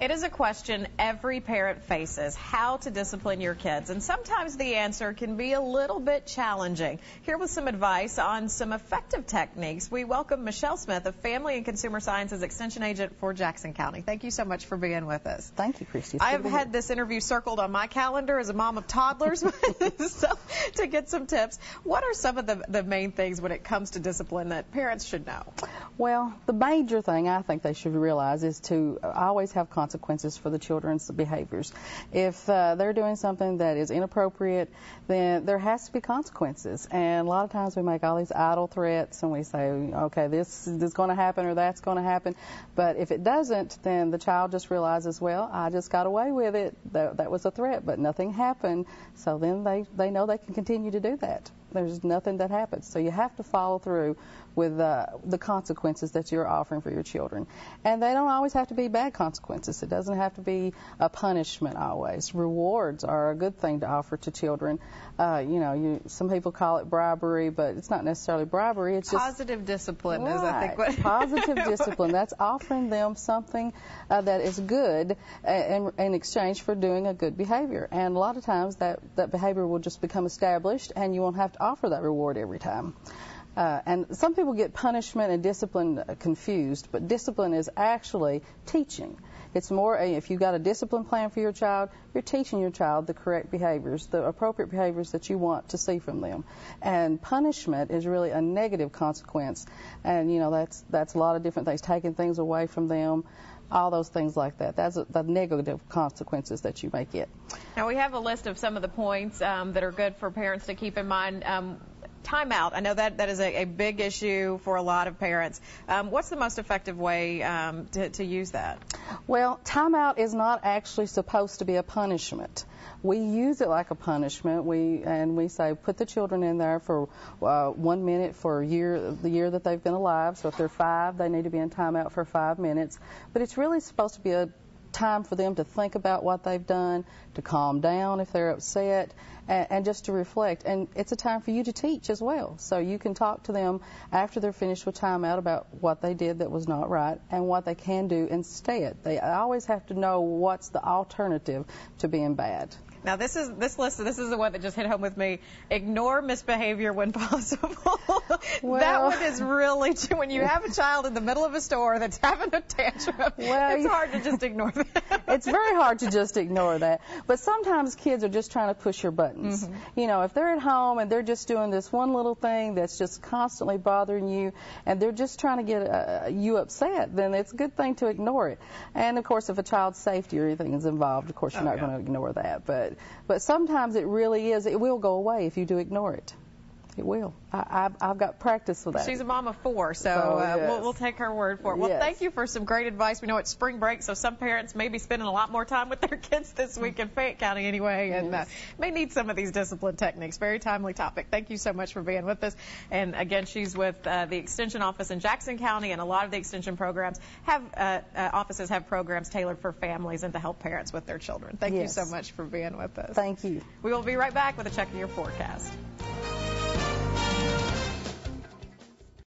It is a question every parent faces, how to discipline your kids. And sometimes the answer can be a little bit challenging. Here with some advice on some effective techniques, we welcome Michelle Smith, a Family and Consumer Sciences Extension Agent for Jackson County. Thank you so much for being with us. Thank you, Christy. I have had this interview circled on my calendar as a mom of toddlers so, to get some tips. What are some of the main things when it comes to discipline that parents should know? Well, the major thing I think they should realize is to always have consequences for the children's behaviors. If they're doing something that is inappropriate, then there has to be consequences. And a lot of times we make all these idle threats and we say, okay, this is going to happen or that's going to happen. But if it doesn't, then the child just realizes, well, I just got away with it. That was a threat, but nothing happened. So then they know they can continue to do that. There's nothing that happens. So you have to follow through with the consequences that you're offering for your children. And they don't always have to be bad consequences. It doesn't have to be a punishment always. Rewards are a good thing to offer to children. Some people call it bribery, but it's not necessarily bribery. It's just positive discipline, right. Is I think what positive discipline. That's offering them something that is good in exchange for doing a good behavior. And a lot of times that behavior will just become established, and you won't have to offer that reward every time. And some people get punishment and discipline confused, but discipline is actually teaching. It's more, if you've got a discipline plan for your child, you're teaching your child the correct behaviors, the appropriate behaviors that you want to see from them. And punishment is really a negative consequence. And, that's a lot of different things, taking things away from them, all those things like that. That's the negative consequences that you may get. Now, we have a list of some of the points that are good for parents to keep in mind. Timeout. I know that is a big issue for a lot of parents. What's the most effective way to use that? Well, timeout is not actually supposed to be a punishment. We use it like a punishment. We say put the children in there for 1 minute for the year that they've been alive. So if they're 5, they need to be in timeout for 5 minutes. But it's really supposed to be a time for them to think about what they've done, to calm down if they're upset, and just to reflect. And it's a time for you to teach as well. So you can talk to them after they're finished with timeout about what they did that was not right and what they can do instead. They always have to know what's the alternative to being bad. Now, this is the one that just hit home with me. Ignore misbehavior when possible. Well, that one is really, when you have a child in the middle of a store that's having a tantrum, it's hard to just ignore that. It's very hard to just ignore that. But sometimes kids are just trying to push your buttons. Mm-hmm. If they're at home and they're just doing this one little thing that's just constantly bothering you and they're just trying to get you upset, then it's a good thing to ignore it. And, of course, if a child's safety or anything is involved, of course, you're not going to ignore that. But sometimes it will go away if you do ignore it. It will. I've got practice with that. She's a mom of 4, so yes. we'll take her word for it. Well, thank you for some great advice. We know it's spring break, so some parents may be spending a lot more time with their kids this week in Fayette County anyway, and may need some of these discipline techniques. Very timely topic. Thank you so much for being with us. And again, she's with the Extension office in Jackson County, and a lot of the Extension programs offices have programs tailored for families and to help parents with their children. Thank you so much for being with us. Thank you. We will be right back with a check of your forecast.